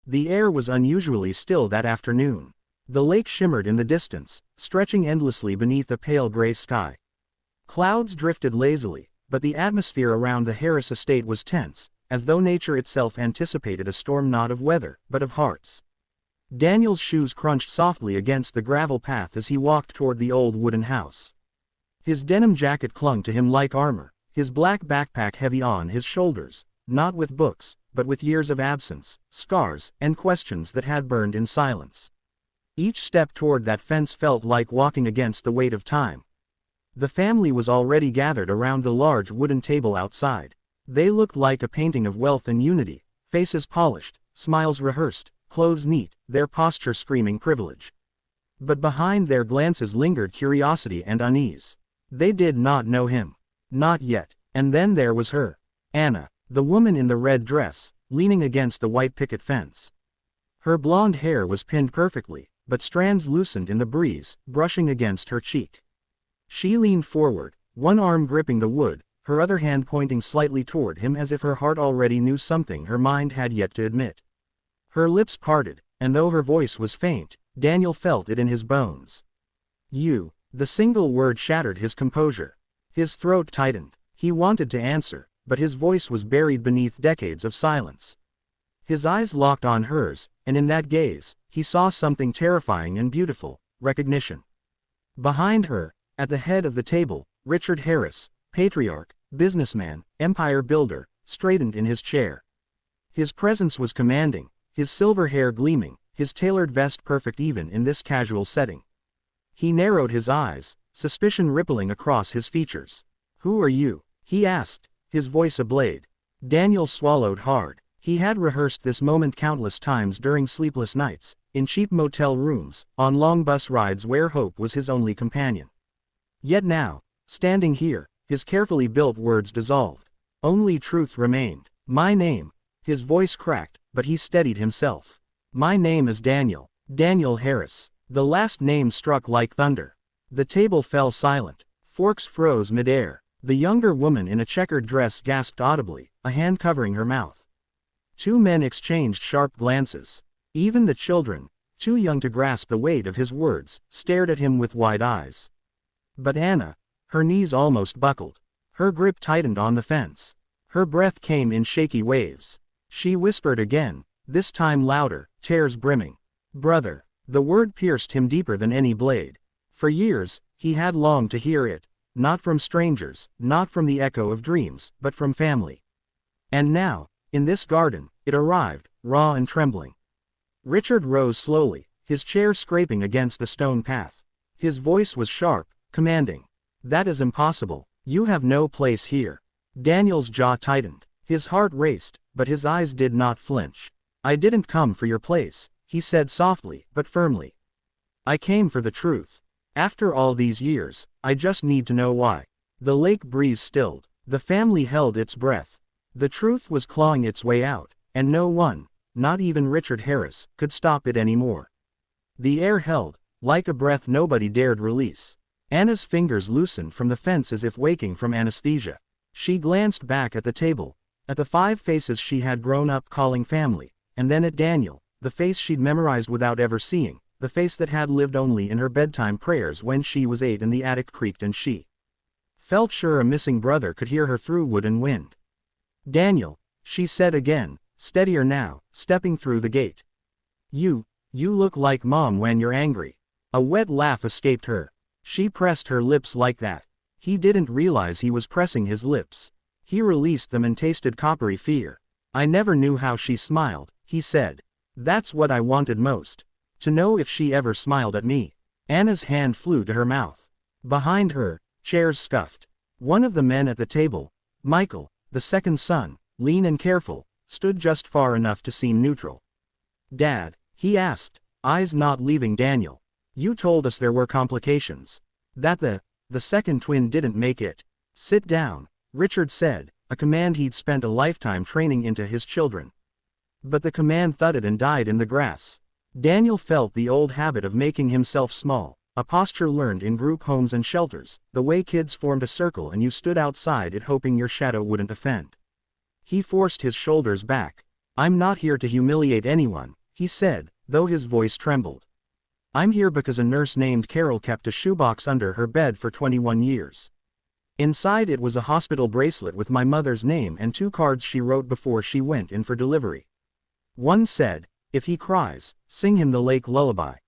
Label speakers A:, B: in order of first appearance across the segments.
A: The air was unusually still that afternoon. The lake shimmered in the distance, stretching endlessly beneath a pale gray sky. Clouds drifted lazily, but the atmosphere around the Harris estate was tense, as though nature itself anticipated a storm not of weather, but of hearts. Daniel's shoes crunched softly against the gravel path as he walked toward the old wooden house. His denim jacket clung to him like armor, his black backpack heavy on his shoulders, not with books, but with years of absence, scars, and questions that had burned in silence. Each step toward that fence felt like walking against the weight of time. The family was already gathered around the large wooden table outside. They looked like a painting of wealth and unity, faces polished, smiles rehearsed, clothes neat, their posture screaming privilege. But behind their glances lingered curiosity and unease. They did not know him. Not yet. And then there was her. Anna, the woman in the red dress, leaning against the white picket fence. Her blonde hair was pinned perfectly, but strands loosened in the breeze, brushing against her cheek. She leaned forward, one arm gripping the wood, her other hand pointing slightly toward him as if her heart already knew something her mind had yet to admit. Her lips parted, and though her voice was faint, Daniel felt it in his bones. "You." The single word shattered his composure. His throat tightened. He wanted to answer, but his voice was buried beneath decades of silence. His eyes locked on hers, and in that gaze, he saw something terrifying and beautiful: recognition. Behind her, at the head of the table, Richard Harris, patriarch, businessman, empire builder, straightened in his chair. His presence was commanding, his silver hair gleaming, his tailored vest perfect even in this casual setting. He narrowed his eyes, suspicion rippling across his features. "Who are you?" he asked, his voice ablade. Daniel swallowed hard. He had rehearsed this moment countless times during sleepless nights, in cheap motel rooms, on long bus rides where hope was his only companion. Yet now, standing here, his carefully built words dissolved. Only truth remained. "My name." His voice cracked, but he steadied himself. "My name is Daniel. Daniel Harris." The last name struck like thunder. The table fell silent. Forks froze midair. The younger woman in a checkered dress gasped audibly, a hand covering her mouth. Two men exchanged sharp glances. Even the children, too young to grasp the weight of his words, stared at him with wide eyes. But Anna, her knees almost buckled. Her grip tightened on the fence. Her breath came in shaky waves. She whispered again, this time louder, tears brimming. "Brother." The word pierced him deeper than any blade. For years, he had longed to hear it, not from strangers, not from the echo of dreams, but from family. And now, in this garden, it arrived, raw and trembling. Richard rose slowly, his chair scraping against the stone path. His voice was sharp, commanding. "That is impossible. You have no place here." Daniel's jaw tightened. His heart raced, but his eyes did not flinch. "I didn't come for your place," he said softly, but firmly. "I came for the truth. After all these years, I just need to know why." The lake breeze stilled. The family held its breath. The truth was clawing its way out, and no one, not even Richard Harris, could stop it anymore. The air held, like a breath nobody dared release. Anna's fingers loosened from the fence as if waking from anesthesia. She glanced back at the table, at the 5 faces she had grown up calling family, and then at Daniel, the face she'd memorized without ever seeing, the face that had lived only in her bedtime prayers when she was 8 and the attic creaked and she felt sure a missing brother could hear her through wood and wind. "Daniel," she said again, steadier now, stepping through the gate. You look like Mom when you're angry." A wet laugh escaped her. She pressed her lips like that. He didn't realize he was pressing his lips. He released them and tasted coppery fear. "I never knew how she smiled," he said. "That's what I wanted most. To know if she ever smiled at me." Anna's hand flew to her mouth. Behind her, chairs scuffed. One of the men at the table, Michael, the second son, lean and careful, stood just far enough to seem neutral. "Dad," he asked, eyes not leaving Daniel. "You told us there were complications. That the second twin didn't make it." "Sit down," Richard said, a command he'd spent a lifetime training into his children. But the command thudded and died in the grass. Daniel felt the old habit of making himself small, a posture learned in group homes and shelters, the way kids formed a circle and you stood outside it hoping your shadow wouldn't offend. He forced his shoulders back. "I'm not here to humiliate anyone," he said, though his voice trembled. I'm here because a nurse named Carol kept a shoebox under her bed for 21 years. Inside it was a hospital bracelet with my mother's name and 2 cards she wrote before she went in for delivery. One said, "If he cries, sing him the lake lullaby."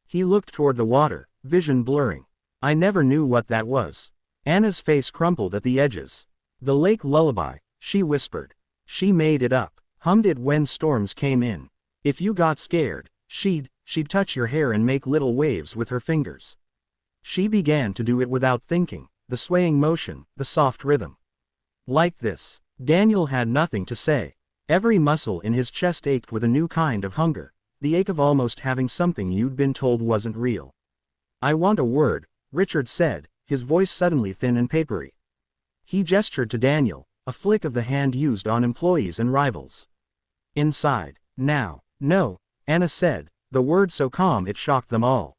A: He looked toward the water, vision blurring. I never knew what that was. Anna's face crumpled at the edges. "The lake lullaby," she whispered. She made it up, hummed it when storms came in. If you got scared, she'd touch your hair and make little waves with her fingers. She began to do it without thinking, the swaying motion, the soft rhythm. Like this. Daniel had nothing to say. Every muscle in his chest ached with a new kind of hunger, the ache of almost having something you'd been told wasn't real. "I want a word," Richard said, his voice suddenly thin and papery. He gestured to Daniel, a flick of the hand used on employees and rivals. "Inside, now." "No," Anna said, the word so calm it shocked them all.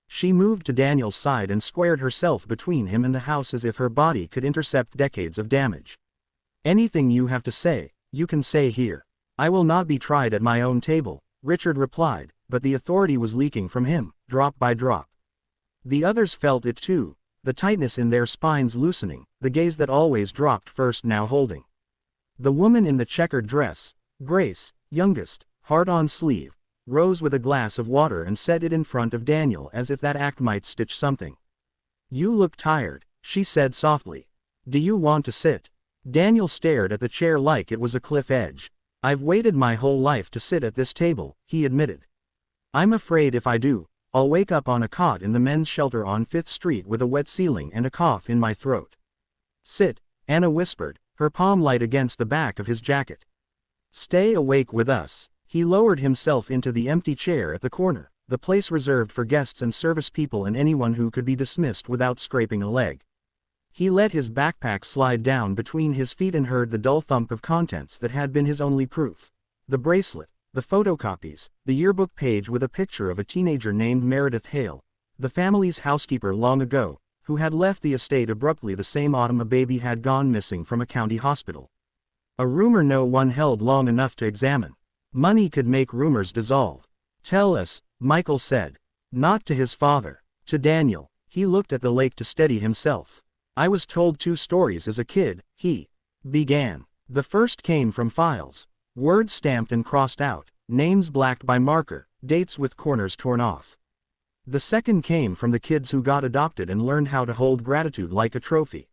A: She moved to Daniel's side and squared herself between him and the house as if her body could intercept decades of damage. "Anything you have to say, you can say here. I will not be tried at my own table," Richard replied, but the authority was leaking from him, drop by drop. The others felt it too, the tightness in their spines loosening, the gaze that always dropped first now holding. The woman in the checkered dress, Grace, youngest, heart on sleeve, rose with a glass of water and set it in front of Daniel as if that act might stitch something. "You look tired," she said softly. "Do you want to sit?" Daniel stared at the chair like it was a cliff edge. "I've waited my whole life to sit at this table," he admitted. "I'm afraid if I do, I'll wake up on a cot in the men's shelter on 5th Street with a wet ceiling and a cough in my throat." "Sit," Anna whispered, her palm light against the back of his jacket. "Stay awake with us." He lowered himself into the empty chair at the corner, the place reserved for guests and service people and anyone who could be dismissed without scraping a leg. He let his backpack slide down between his feet and heard the dull thump of contents that had been his only proof. The bracelet, the photocopies, the yearbook page with a picture of a teenager named Meredith Hale, the family's housekeeper long ago, who had left the estate abruptly the same autumn a baby had gone missing from a county hospital. A rumor no one held long enough to examine. Money could make rumors dissolve. "Tell us," Michael said. Not to his father. To Daniel. He looked at the lake to steady himself. "I was told 2 stories as a kid," he began. The first came from files. Words stamped and crossed out, names blacked by marker, dates with corners torn off. The second came from the kids who got adopted and learned how to hold gratitude like a trophy.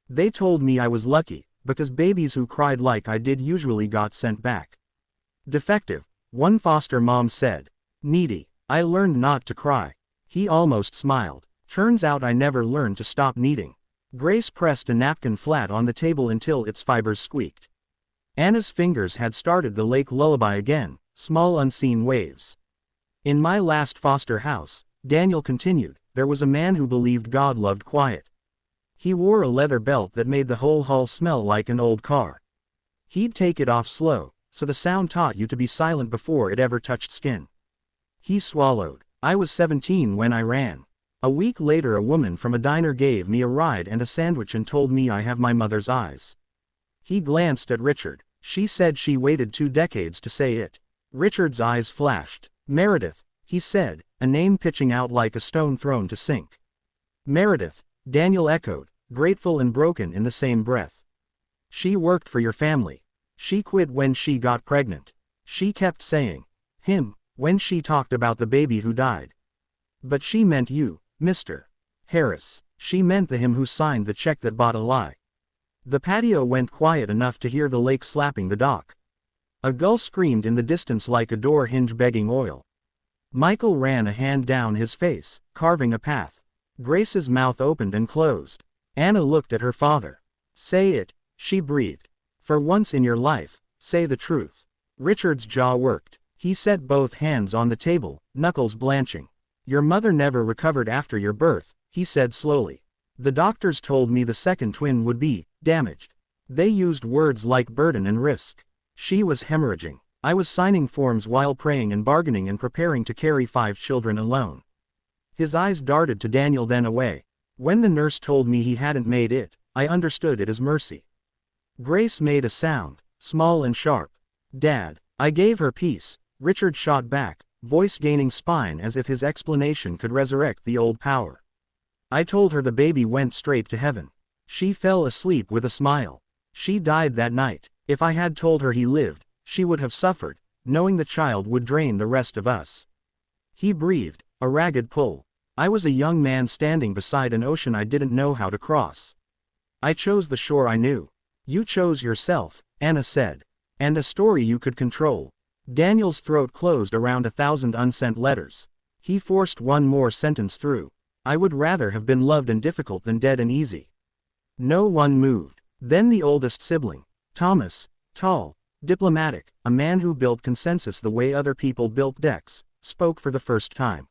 A: "They told me I was lucky, because babies who cried like I did usually got sent back. Defective," one foster mom said. "Needy. I learned not to cry." He almost smiled. "Turns out I never learned to stop needing." Grace pressed a napkin flat on the table until its fibers squeaked. Anna's fingers had started the lake lullaby again, small unseen waves. "In my last foster house," Daniel continued, "there was a man who believed God loved quiet. He wore a leather belt that made the whole hall smell like an old car. He'd take it off slow, so the sound taught you to be silent before it ever touched skin." He swallowed. "I was 17 when I ran. A week later a woman from a diner gave me a ride and a sandwich and told me I have my mother's eyes." He glanced at Richard. "She said she waited 2 decades to say it." Richard's eyes flashed. "Meredith," he said, a name pitching out like a stone thrown to sink. "Meredith," Daniel echoed, grateful and broken in the same breath. "She worked for your family. She quit when she got pregnant." She kept saying, "him," when she talked about the baby who died. "But she meant you, Mr. Harris." She meant the him who signed the check that bought a lie. The patio went quiet enough to hear the lake slapping the dock. A gull screamed in the distance like a door hinge begging oil. Michael ran a hand down his face, carving a path. Grace's mouth opened and closed. Anna looked at her father. "Say it," she breathed. "For once in your life, say the truth." Richard's jaw worked. He set both hands on the table, knuckles blanching. "Your mother never recovered after your birth," he said slowly. "The doctors told me the second twin would be damaged. They used words like burden and risk. She was hemorrhaging. I was signing forms while praying and bargaining and preparing to carry 5 children alone." His eyes darted to Daniel then away. "When the nurse told me he hadn't made it, I understood it as mercy." Grace made a sound, small and sharp. "Dad." "I gave her peace," Richard shot back, voice gaining spine as if his explanation could resurrect the old power. I told her the baby went straight to heaven. She fell asleep with a smile. She died that night. If I had told her he lived, she would have suffered, knowing the child would drain the rest of us. He breathed, a ragged pull. I was a young man standing beside an ocean I didn't know how to cross. I chose the shore I knew. You chose yourself, Anna said. And a story you could control. Daniel's throat closed around 1,000 unsent letters. He forced one more sentence through. I would rather have been loved and difficult than dead and easy. No one moved. Then the oldest sibling, Thomas, tall, diplomatic, a man who built consensus the way other people built decks, spoke for the first time.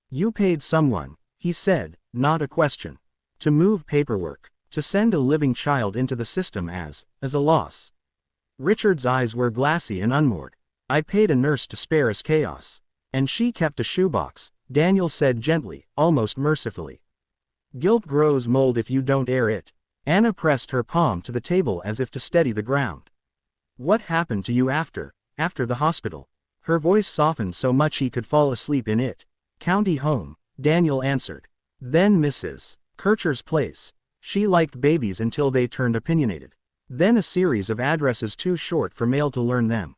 A: You paid someone, he said, not a question. To move paperwork, to send a living child into the system as a loss. Richard's eyes were glassy and unmoored. I paid a nurse to spare us chaos. And she kept a shoebox, Daniel said gently, almost mercifully. Guilt grows mold if you don't air it. Anna pressed her palm to the table as if to steady the ground. What happened to you after the hospital? Her voice softened so much he could fall asleep in it. County home, Daniel answered. Then Mrs. Kircher's place. She liked babies until they turned opinionated. Then a series of addresses too short for mail to learn them.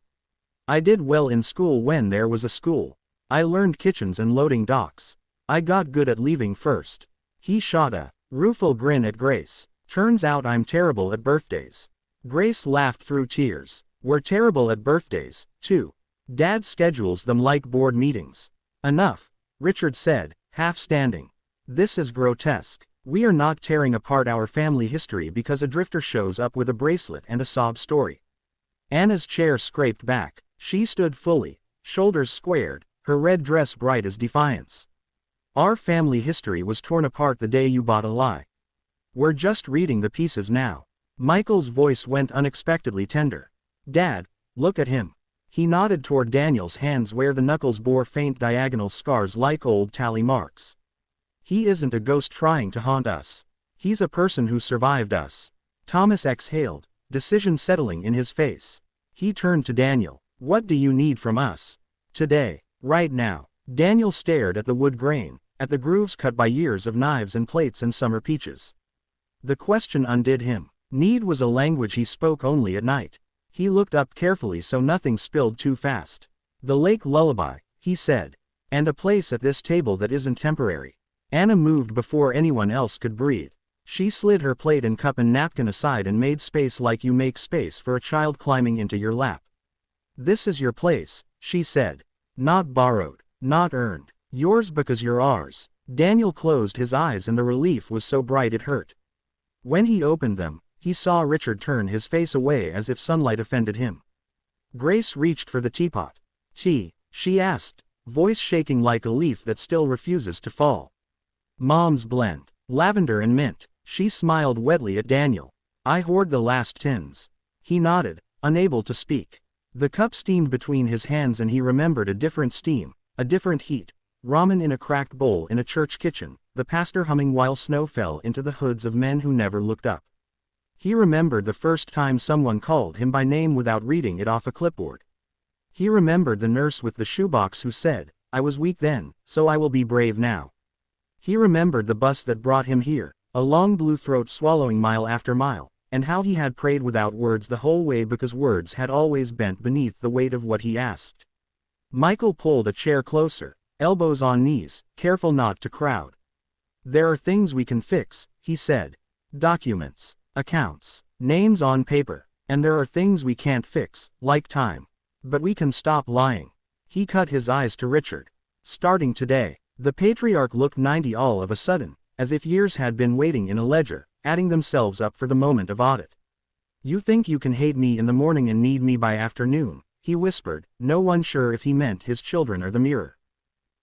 A: I did well in school when there was a school. I learned kitchens and loading docks. I got good at leaving first. He shot a rueful grin at Grace. Turns out I'm terrible at birthdays. Grace laughed through tears. We're terrible at birthdays, too. Dad schedules them like board meetings. Enough, Richard said, half standing. This is grotesque. We are not tearing apart our family history because a drifter shows up with a bracelet and a sob story. Anna's chair scraped back. She stood fully, shoulders squared, her red dress bright as defiance. Our family history was torn apart the day you bought a lie. We're just reading the pieces now. Michael's voice went unexpectedly tender. Dad, look at him. He nodded toward Daniel's hands where the knuckles bore faint diagonal scars like old tally marks. He isn't a ghost trying to haunt us. He's a person who survived us. Thomas exhaled, decision settling in his face. He turned to Daniel. What do you need from us? Today, right now. Daniel stared at the wood grain, at the grooves cut by years of knives and plates and summer peaches. The question undid him. Need was a language he spoke only at night. He looked up carefully so nothing spilled too fast. The lake lullaby, he said. And a place at this table that isn't temporary. Anna moved before anyone else could breathe. She slid her plate and cup and napkin aside and made space like you make space for a child climbing into your lap. This is your place, she said. Not borrowed, not earned. Yours because you're ours. Daniel closed his eyes and the relief was so bright it hurt. When he opened them, he saw Richard turn his face away as if sunlight offended him. Grace reached for the teapot. Tea, she asked, voice shaking like a leaf that still refuses to fall. Mom's blend, lavender and mint. She smiled wetly at Daniel. I hoard the last tins. He nodded, unable to speak. The cup steamed between his hands and he remembered a different steam, a different heat. Ramen in a cracked bowl in a church kitchen, the pastor humming while snow fell into the hoods of men who never looked up. He remembered the first time someone called him by name without reading it off a clipboard. He remembered the nurse with the shoebox who said, I was weak then, so I will be brave now. He remembered the bus that brought him here, a long blue throat swallowing mile after mile, and how he had prayed without words the whole way because words had always bent beneath the weight of what he asked. Michael pulled a chair closer, elbows on knees, careful not to crowd. There are things we can fix, he said. Documents, accounts, names on paper, and there are things we can't fix, like time. But we can stop lying. He cut his eyes to Richard. Starting today. The patriarch looked 90 all of a sudden, as if years had been waiting in a ledger, adding themselves up for the moment of audit. You think you can hate me in the morning and need me by afternoon, he whispered, no one sure if he meant his children or the mirror.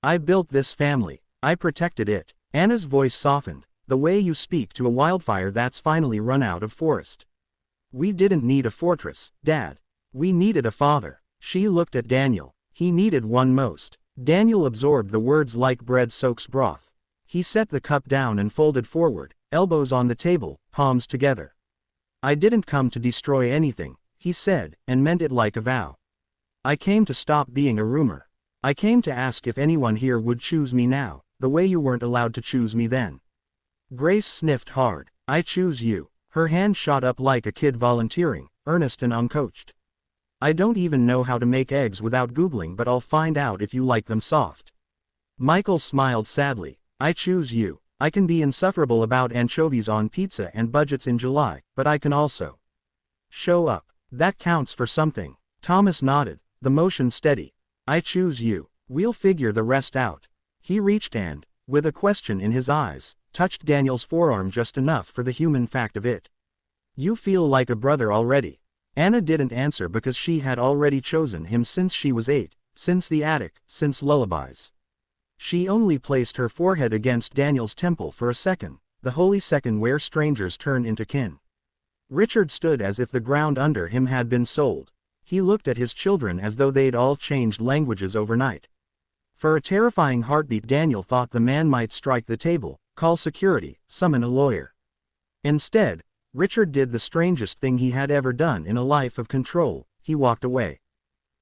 A: I built this family. I protected it. Anna's voice softened, the way you speak to a wildfire that's finally run out of forest. We didn't need a fortress, Dad. We needed a father. She looked at Daniel. He needed one most. Daniel absorbed the words like bread soaks broth. He set the cup down and folded forward, elbows on the table, palms together. I didn't come to destroy anything, he said, and meant it like a vow. I came to stop being a rumor. I came to ask if anyone here would choose me now, the way you weren't allowed to choose me then. Grace sniffed hard. I choose you. Her hand shot up like a kid volunteering, earnest and uncoached. I don't even know how to make eggs without Googling, but I'll find out if you like them soft. Michael smiled sadly. I choose you. I can be insufferable about anchovies on pizza and budgets in July, but I can also show up. That counts for something. Thomas nodded, the motion steady. I choose you. We'll figure the rest out. He reached and, with a question in his eyes, touched Daniel's forearm just enough for the human fact of it. You feel like a brother already. Anna didn't answer because she had already chosen him since she was 8, since the attic, since lullabies. She only placed her forehead against Daniel's temple for a second, the holy second where strangers turn into kin. Richard stood as if the ground under him had been sold. He looked at his children as though they'd all changed languages overnight. For a terrifying heartbeat, Daniel thought the man might strike the table, call security, summon a lawyer. Instead, Richard did the strangest thing he had ever done in a life of control. He walked away.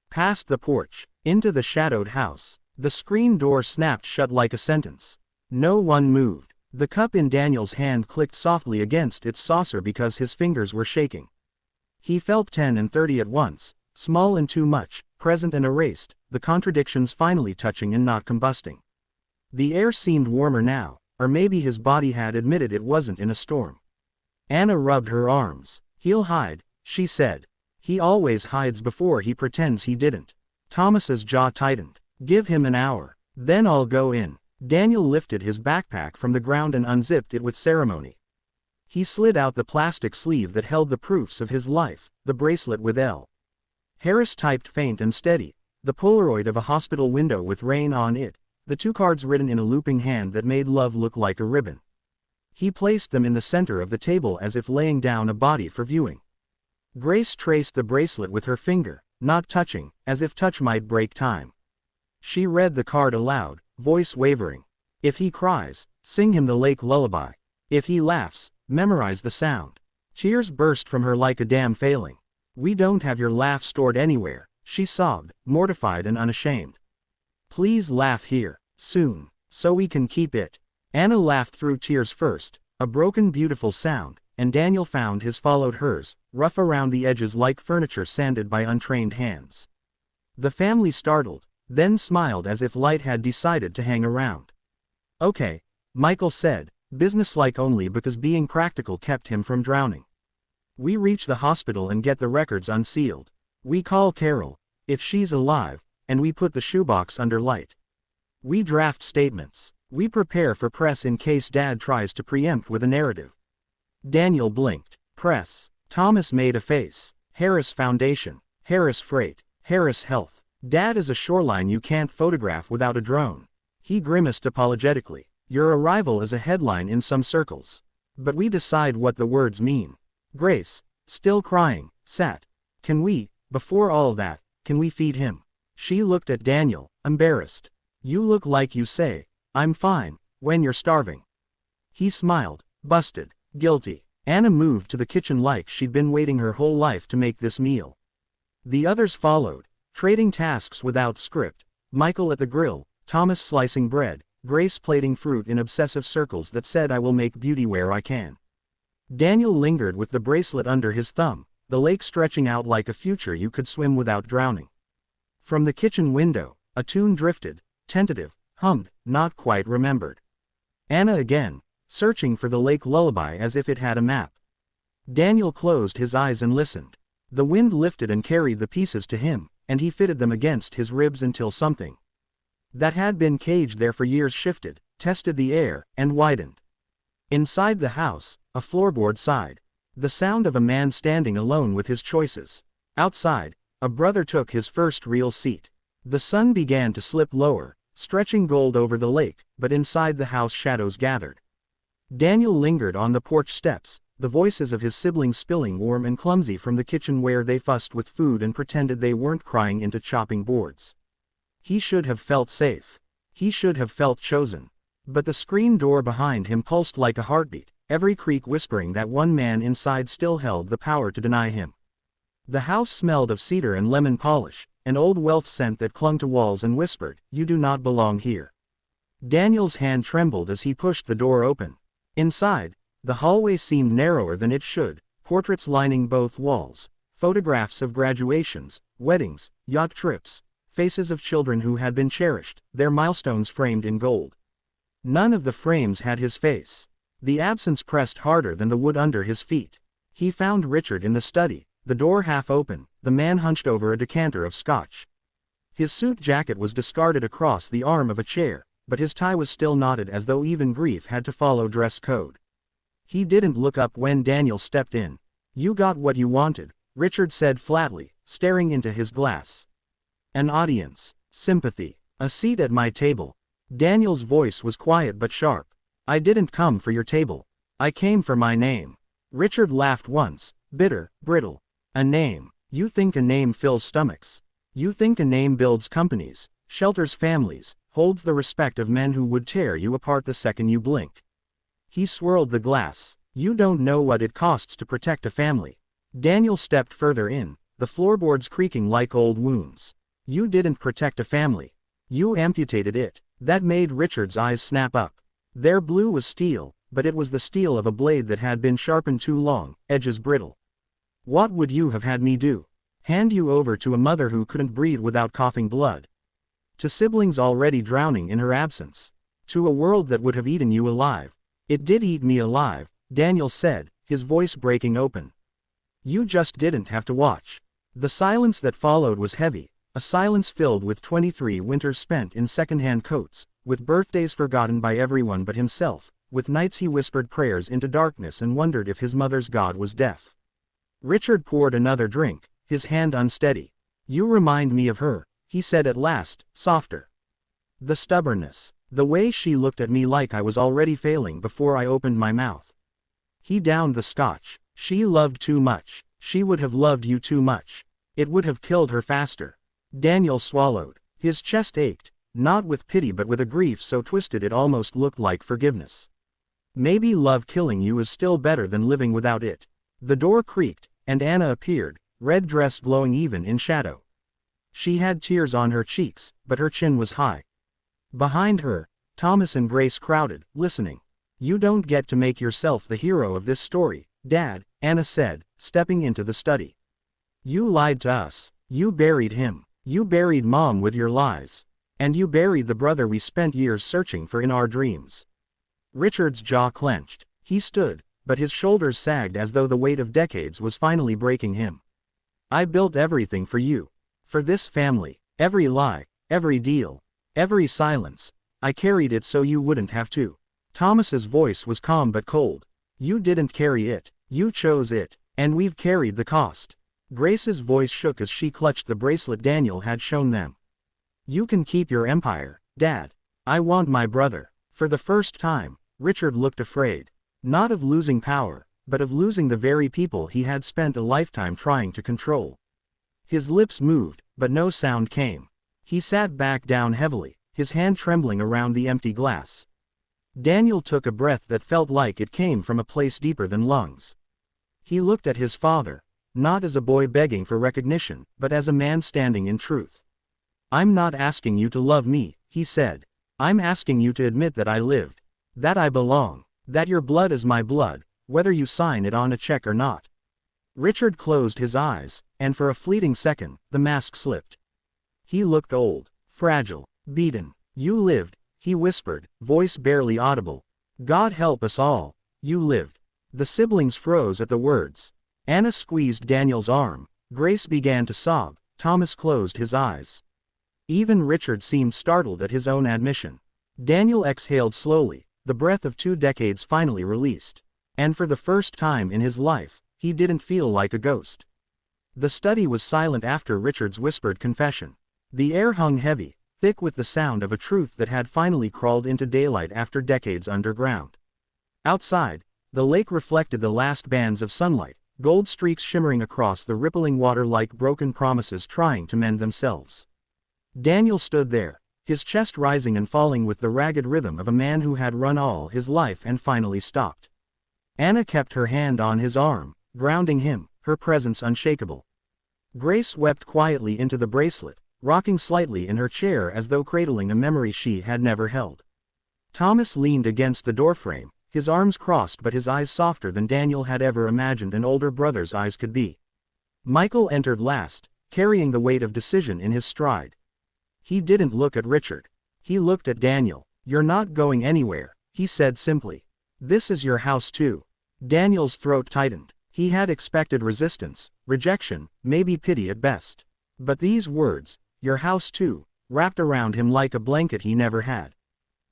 A: Past the porch, into the shadowed house. The screen door snapped shut like a sentence. No one moved. The cup in Daniel's hand clicked softly against its saucer because his fingers were shaking. He felt 10 and 30 at once, small and too much, present and erased, the contradictions finally touching and not combusting. The air seemed warmer now, or maybe his body had admitted it wasn't in a storm. Anna rubbed her arms. He'll hide, she said. He always hides before he pretends he didn't. Thomas's jaw tightened. Give him an hour. Then I'll go in. Daniel lifted his backpack from the ground and unzipped it with ceremony. He slid out the plastic sleeve that held the proofs of his life, the bracelet with L. Harris typed faint and steady, the Polaroid of a hospital window with rain on it, the 2 cards written in a looping hand that made love look like a ribbon. He placed them in the center of the table as if laying down a body for viewing. Grace traced the bracelet with her finger, not touching, as if touch might break time. She read the card aloud, voice wavering. If he cries, sing him the lake lullaby. If he laughs, memorize the sound. Tears burst from her like a dam failing. We don't have your laugh stored anywhere, she sobbed, mortified and unashamed. Please laugh here, soon, so we can keep it. Anna laughed through tears first, a broken beautiful sound, and Daniel found his followed hers, rough around the edges like furniture sanded by untrained hands. The family startled, then smiled as if light had decided to hang around. Okay, Michael said, businesslike only because being practical kept him from drowning. We reach the hospital and get the records unsealed. We call Carol, if she's alive, and we put the shoebox under light. We draft statements. We prepare for press in case Dad tries to preempt with a narrative. Daniel blinked. Press. Thomas made a face. Harris Foundation. Harris Freight. Harris Health. Dad is a shoreline you can't photograph without a drone. He grimaced apologetically. Your arrival is a headline in some circles. But we decide what the words mean. Grace, still crying, sat. Can we, before all that, can we feed him? She looked at Daniel, embarrassed. You look like you say, I'm fine, when you're starving. He smiled, busted, guilty. Anna moved to the kitchen like she'd been waiting her whole life to make this meal. The others followed, trading tasks without script. Michael at the grill, Thomas slicing bread, Grace plating fruit in obsessive circles that said I will make beauty where I can. Daniel lingered with the bracelet under his thumb, the lake stretching out like a future you could swim without drowning. From the kitchen window, a tune drifted, tentative, hummed, not quite remembered. Anna again, searching for the lake lullaby as if it had a map. Daniel closed his eyes and listened. The wind lifted and carried the pieces to him, and he fitted them against his ribs until something that had been caged there for years shifted, tested the air, and widened. Inside the house, a floorboard sighed. The sound of a man standing alone with his choices. Outside, a brother took his first real seat. The sun began to slip lower, stretching gold over the lake, but inside the house shadows gathered. Daniel lingered on the porch steps, the voices of his siblings spilling warm and clumsy from the kitchen where they fussed with food and pretended they weren't crying into chopping boards. He should have felt safe. He should have felt chosen. But the screen door behind him pulsed like a heartbeat, every creak whispering that one man inside still held the power to deny him. The house smelled of cedar and lemon polish, an old wealth scent that clung to walls and whispered, "You do not belong here." Daniel's hand trembled as he pushed the door open. Inside, the hallway seemed narrower than it should, portraits lining both walls, photographs of graduations, weddings, yacht trips, faces of children who had been cherished, their milestones framed in gold. None of the frames had his face. The absence pressed harder than the wood under his feet. He found Richard in the study, the door half open, the man hunched over a decanter of scotch. His suit jacket was discarded across the arm of a chair, but his tie was still knotted as though even grief had to follow dress code. He didn't look up when Daniel stepped in. "You got what you wanted," Richard said flatly, staring into his glass. "An audience, sympathy, a seat at my table." Daniel's voice was quiet but sharp. "I didn't come for your table. I came for my name." Richard laughed once, bitter, brittle. "A name. You think a name fills stomachs. You think a name builds companies, shelters families, holds the respect of men who would tear you apart the second you blink." He swirled the glass. "You don't know what it costs to protect a family." Daniel stepped further in, the floorboards creaking like old wounds. "You didn't protect a family. You amputated it." That made Richard's eyes snap up. Their blue was steel, but it was the steel of a blade that had been sharpened too long, edges brittle. "What would you have had me do? Hand you over to a mother who couldn't breathe without coughing blood? To siblings already drowning in her absence? To a world that would have eaten you alive?" "It did eat me alive," Daniel said, his voice breaking open. "You just didn't have to watch." The silence that followed was heavy, a silence filled with 23 winters spent in second-hand coats, with birthdays forgotten by everyone but himself, with nights he whispered prayers into darkness and wondered if his mother's God was deaf. Richard poured another drink, his hand unsteady. "You remind me of her," he said at last, softer. "The stubbornness. The way she looked at me like I was already failing before I opened my mouth." He downed the scotch. "She loved too much. She would have loved you too much. It would have killed her faster." Daniel swallowed. His chest ached, not with pity but with a grief so twisted it almost looked like forgiveness. "Maybe love killing you is still better than living without it." The door creaked, and Anna appeared, red dress glowing even in shadow. She had tears on her cheeks, but her chin was high. Behind her, Thomas and Grace crowded, listening. "You don't get to make yourself the hero of this story, Dad," Anna said, stepping into the study. "You lied to us. You buried him. You buried Mom with your lies. And you buried the brother we spent years searching for in our dreams." Richard's jaw clenched. He stood, but his shoulders sagged as though the weight of decades was finally breaking him. "I built everything for you. For this family. Every lie, every deal, every silence. I carried it so you wouldn't have to." Thomas's voice was calm but cold. "You didn't carry it. You chose it. And we've carried the cost." Grace's voice shook as she clutched the bracelet Daniel had shown them. "You can keep your empire, Dad. I want my brother." For the first time, Richard looked afraid. Not of losing power, but of losing the very people he had spent a lifetime trying to control. His lips moved, but no sound came. He sat back down heavily, his hand trembling around the empty glass. Daniel took a breath that felt like it came from a place deeper than lungs. He looked at his father, not as a boy begging for recognition, but as a man standing in truth. "I'm not asking you to love me," he said. "I'm asking you to admit that I lived. That I belong. That your blood is my blood, whether you sign it on a check or not." Richard closed his eyes, and for a fleeting second, the mask slipped. He looked old, fragile, beaten. "You lived," he whispered, voice barely audible. "God help us all. You lived." The siblings froze at the words. Anna squeezed Daniel's arm. Grace began to sob. Thomas closed his eyes. Even Richard seemed startled at his own admission. Daniel exhaled slowly, the breath of 2 decades finally released. And for the first time in his life, he didn't feel like a ghost. The study was silent after Richard's whispered confession. The air hung heavy, thick with the sound of a truth that had finally crawled into daylight after decades underground. Outside, the lake reflected the last bands of sunlight, gold streaks shimmering across the rippling water like broken promises trying to mend themselves. Daniel stood there, his chest rising and falling with the ragged rhythm of a man who had run all his life and finally stopped. Anna kept her hand on his arm, grounding him, her presence unshakable. Grace wept quietly into the bracelet, rocking slightly in her chair as though cradling a memory she had never held. Thomas leaned against the doorframe, his arms crossed but his eyes softer than Daniel had ever imagined an older brother's eyes could be. Michael entered last, carrying the weight of decision in his stride. He didn't look at Richard. He looked at Daniel. "You're not going anywhere," he said simply. "This is your house too." Daniel's throat tightened. He had expected resistance, rejection, maybe pity at best. But these words, "your house too," wrapped around him like a blanket he never had.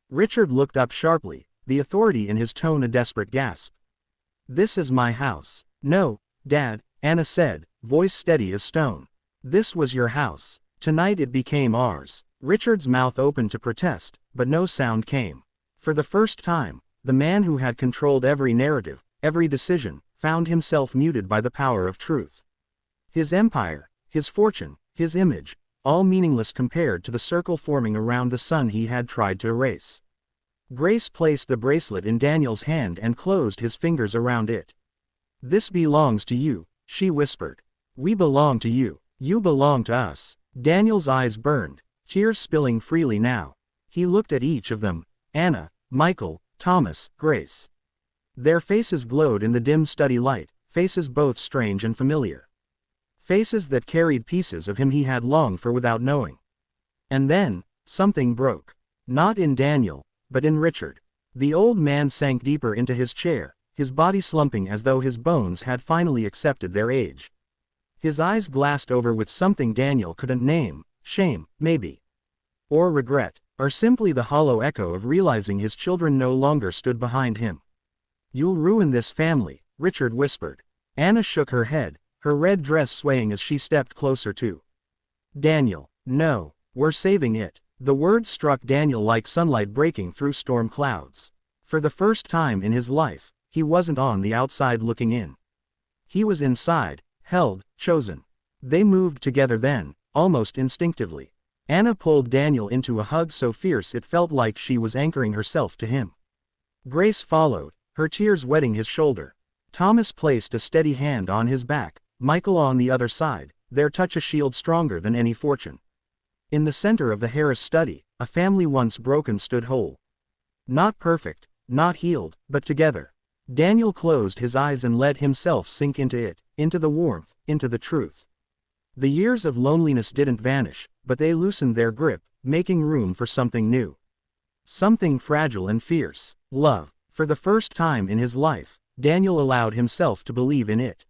A: Richard looked up sharply, the authority in his tone a desperate gasp. "This is my house." "No, Dad," Anna said, voice steady as stone. "This was your house. Tonight it became ours." Richard's mouth opened to protest, but no sound came. For the first time, the man who had controlled every narrative, every decision, found himself muted by the power of truth. His empire, his fortune, his image, all meaningless compared to the circle forming around the son he had tried to erase. Grace placed the bracelet in Daniel's hand and closed his fingers around it. "This belongs to you," she whispered. "We belong to you. You belong to us." Daniel's eyes burned, tears spilling freely now. He looked at each of them, Anna, Michael, Thomas, Grace. Their faces glowed in the dim study light, faces both strange and familiar. Faces that carried pieces of him he had longed for without knowing. And then, something broke. Not in Daniel, but in Richard. The old man sank deeper into his chair, his body slumping as though his bones had finally accepted their age. His eyes glassed over with something Daniel couldn't name, shame, maybe. Or regret, or simply the hollow echo of realizing his children no longer stood behind him. "You'll ruin this family," Richard whispered. Anna shook her head, her red dress swaying as she stepped closer to Daniel. "No, we're saving it." The words struck Daniel like sunlight breaking through storm clouds. For the first time in his life, he wasn't on the outside looking in. He was inside, held, chosen. They moved together then, almost instinctively. Anna pulled Daniel into a hug so fierce it felt like she was anchoring herself to him. Grace followed, her tears wetting his shoulder. Thomas placed a steady hand on his back, Michael on the other side, their touch a shield stronger than any fortune. In the center of the Harris study, a family once broken stood whole. Not perfect, not healed, but together. Daniel closed his eyes and let himself sink into it, into the warmth, into the truth. The years of loneliness didn't vanish, but they loosened their grip, making room for something new. Something fragile and fierce, love. For the first time in his life, Daniel allowed himself to believe in it.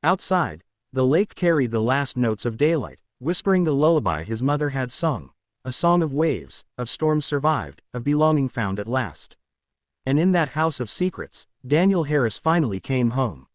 A: Outside, the lake carried the last notes of daylight, whispering the lullaby his mother had sung, a song of waves, of storms survived, of belonging found at last. And in that house of secrets, Daniel Harris finally came home.